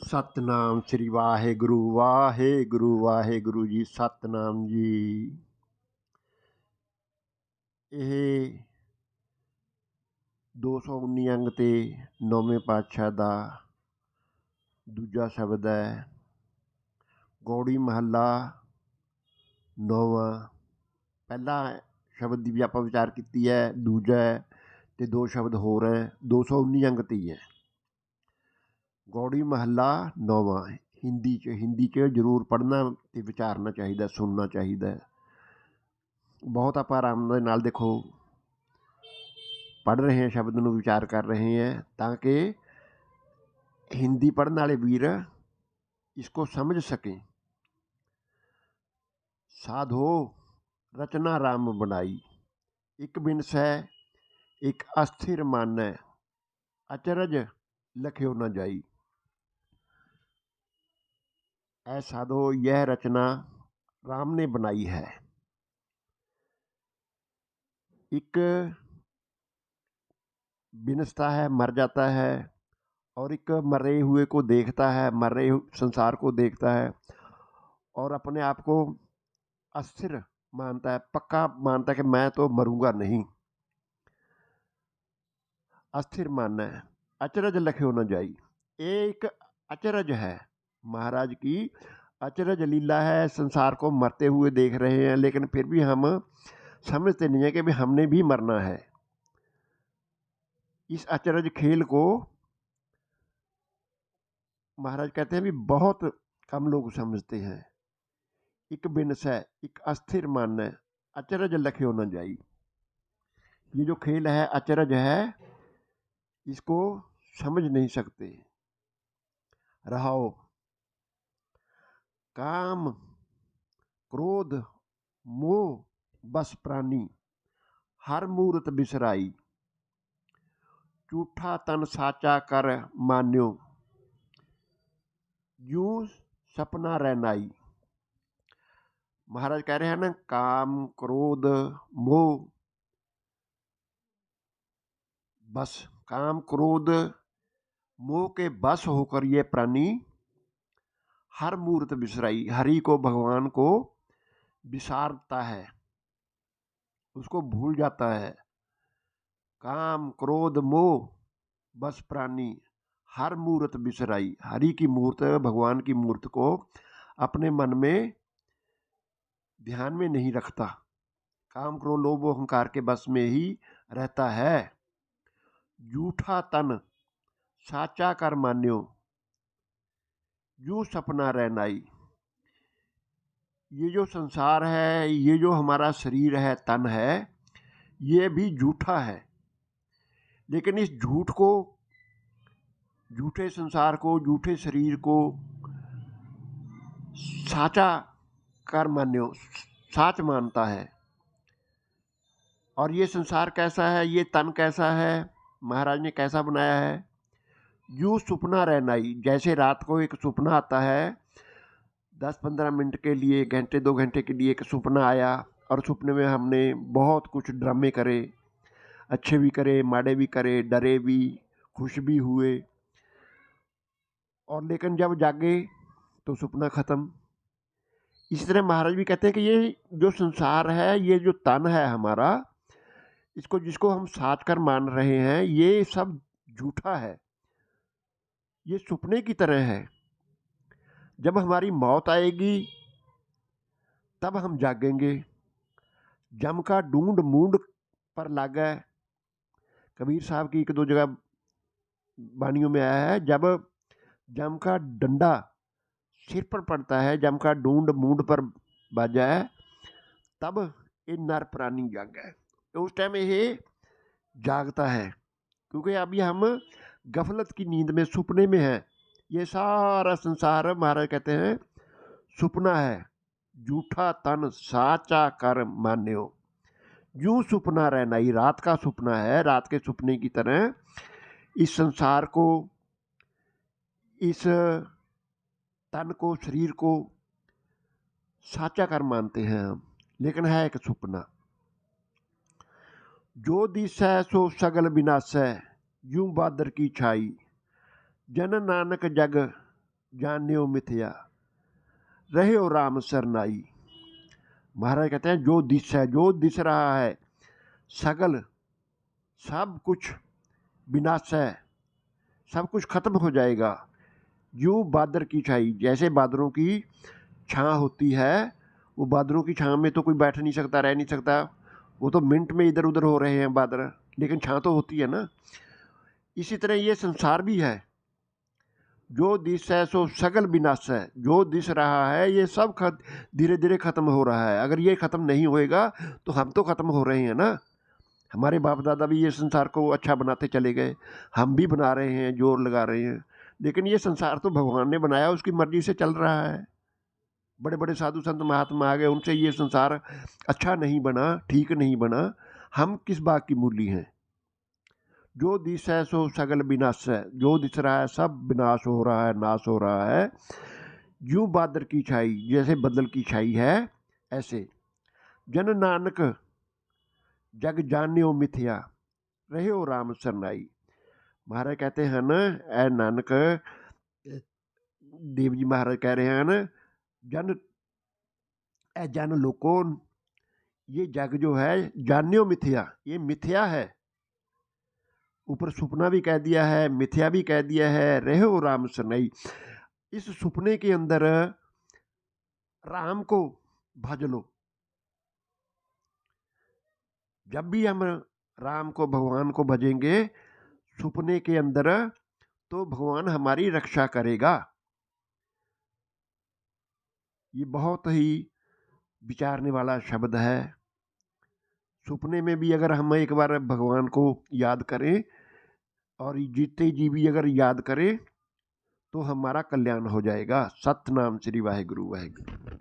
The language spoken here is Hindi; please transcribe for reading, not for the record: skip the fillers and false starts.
सतनाम श्री वाहेगुरु वाहेगुरु वाहेगुरु जी। सतनाम जी। ਇਹ 219 अंग ते 9वें पातशाह ਦਾ ਦੂਜਾ ਸ਼ਬਦ ਹੈ। ਗੌੜੀ ਮਹੱਲਾ 9ਵਾਂ। ਪਹਿਲਾ ਸ਼ਬਦ ਦੀ ਵੀ ਆਪਾਂ ਵਿਚਾਰ ਕੀਤੀ ਹੈ, ਦੂਜਾ ਹੈ ਤੇ ਦੋ ਸ਼ਬਦ ਹੋਰ ਹੈ। 219 ਅੰਗ ਤੇ ਹੀ ਹੈ। ਗੌੜੀ ਮਹੱਲਾ 9ਵਾਂ ਹਿੰਦੀ 'ਚ ਜ਼ਰੂਰ ਪੜ੍ਹਨਾ ਅਤੇ ਵਿਚਾਰਨਾ ਚਾਹੀਦਾ, ਸੁਣਨਾ ਚਾਹੀਦਾ। ਬਹੁਤ ਆਪਾਂ ਆਰਾਮ ਦੇ ਨਾਲ ਦੇਖੋ ਪੜ੍ਹ ਰਹੇ ਹਾਂ, ਸ਼ਬਦ ਨੂੰ ਵਿਚਾਰ ਕਰ ਰਹੇ हैं, ਤਾਂ ਕਿ हिंदी पढ़ने वाले वीर इसको समझ सकें। साधो रचना राम बनाई, एक बिनसै एक अस्थिर मानै, अचरज लख्यो न जाई। ऐ साधो, यह रचना राम ने बनाई है। एक बिनसता है, मर जाता है, और एक मरे हुए को देखता है, मर रहे संसार को देखता है और अपने आप को अस्थिर मानता है, पक्का मानता है कि मैं तो मरूंगा नहीं। अस्थिर मानना है, अचरज लख्यो न जाई। एक अचरज है, महाराज की अचरज लीला है। संसार को मरते हुए देख रहे हैं, लेकिन फिर भी हम समझते नहीं है कि भी हमने भी मरना है। इस अचरज खेल को महाराज कहते हैं भी बहुत कम लोग समझते हैं। एक बिनस है, एक अस्थिर मन है, अचरज लख्यो न जाई। ये जो खेल है अचरज है, इसको समझ नहीं सकते। रहाओ, काम क्रोध मोह बस प्राणी, हर मूरत बिसराई। झूठा तन साचा कर मान्यो, यूं सपना रहनाई। महाराज कह रहे हैं ना, काम क्रोध मोह बस, काम क्रोध मोह के बस होकर ये प्राणी हर मूर्त बिसराई, हरि को भगवान को विसारता है, उसको भूल जाता है। काम क्रोध मोह बस प्राणी हर मूर्त बिसराई, हरि की मूर्त भगवान की मूर्त को अपने मन में ध्यान में नहीं रखता। काम क्रोध लोभ अहंकार के बस में ही रहता है। झूठा तन साचा कर मान्यो, यूं सपना रहनाई। ये जो संसार है, ये जो हमारा शरीर है, तन है, ये भी झूठा है। लेकिन इस झूठ को, झूठे संसार को, झूठे शरीर को साचा कर मान्यो, साच मानता है। और ये संसार कैसा है, ये तन कैसा है, महाराज ने कैसा बनाया है। यूं सुपना रहनाई, जैसे रात को एक सुपना आता है, 10-15 मिनट के लिए, घंटे 2 घंटे के लिए एक सुपना आया, और सपने में हमने बहुत कुछ ड्रामे करे, अच्छे भी करे, माड़े भी करे, डरे भी, खुश भी हुए, और लेकिन जब जागे तो सपना ख़त्म। इसी तरह महाराज भी कहते हैं कि ये जो संसार है, ये जो तन है हमारा, इसको जिसको हम साच कर मान रहे हैं, ये सब झूठा है, ये सपने की तरह है। जब हमारी मौत आएगी तब हम जागेंगे। जम का ढूंढ मूंड पर लागा, कबीर साहब की 1-2 जगह वाणियों में आया है, जब जम का डंडा सिर पर पड़ता है, जम का ढूंढ मूंड पर बाजा है, तब ये नर प्राणी जागा है। तो उस टाइम ये जागता है, क्योंकि अभी हम गफलत की नींद में, सुपने में हैं। ये सारा संसार महाराज कहते हैं सुपना है। झूठा तन साचा कर मान्यो, यूं सुपना रहना ही रात का सुपना है। रात के सुपने की तरह इस संसार को, इस तन को, शरीर को साचा कर मानते हैं हम, लेकिन है एक सुपना। जो दिसै सो सगल विनाशै, यूं बादर की छाई। जन नानक जग जान्यो मिथ्या, रहे हो राम सरनाई। महाराज कहते हैं जो दिश है, जो दिश रहा है, सगल सब कुछ विनाश है, सब कुछ खत्म हो जाएगा। यूं बादर की छाई, जैसे बादरों की छां होती है, वो बादलों की छां में तो कोई बैठ नहीं सकता, रह नहीं सकता, वो तो मिनट में इधर उधर हो रहे हैं बादल, लेकिन छां तो होती है ना। इसी तरह ये संसार भी है, जो दिश है सो सगल विनाश है। जो दिश रहा है ये सब धीरे धीरे खत्म हो रहा है। अगर ये खत्म नहीं होएगा तो हम तो खत्म हो रहे हैं ना। हमारे बाप दादा भी ये संसार को अच्छा बनाते चले गए, हम भी बना रहे हैं, जोर लगा रहे हैं, लेकिन ये संसार तो भगवान ने बनाया, उसकी मर्जी से चल रहा है। बड़े बड़े साधु संत महात्मा आ गए, उनसे ये संसार अच्छा नहीं बना, ठीक नहीं बना, हम किस बात की मूली हैं। जो दिश है सो सगल विनाश है, जो दिश रहा है सब विनाश हो रहा है, नाश हो रहा है। यूं बादल की छाई, जैसे बदल की छाई है ऐसे। जन नानक जग जान्यो मिथ्या, रहे हो राम सरनाई। महाराज कहते हैं न, ए नानक, देव जी महाराज कह रहे हैं न, जन ए जन लोको, ये जग जो है जान्यो मिथ्या, ये मिथ्या है। ऊपर सुपना भी कह दिया है, मिथ्या भी कह दिया है, रहो राम सरनाई। इस सुपने के अंदर राम को भज लो। जब भी हम राम को, भगवान को भजेंगे सुपने के अंदर, तो भगवान हमारी रक्षा करेगा। ये बहुत ही विचारने वाला शब्द है। सुपने में भी अगर हम एक बार भगवान को याद करें और जीते जी भी अगर याद करें तो हमारा कल्याण हो जाएगा। सतनाम श्री वाहिगुरु वाहिगुरु।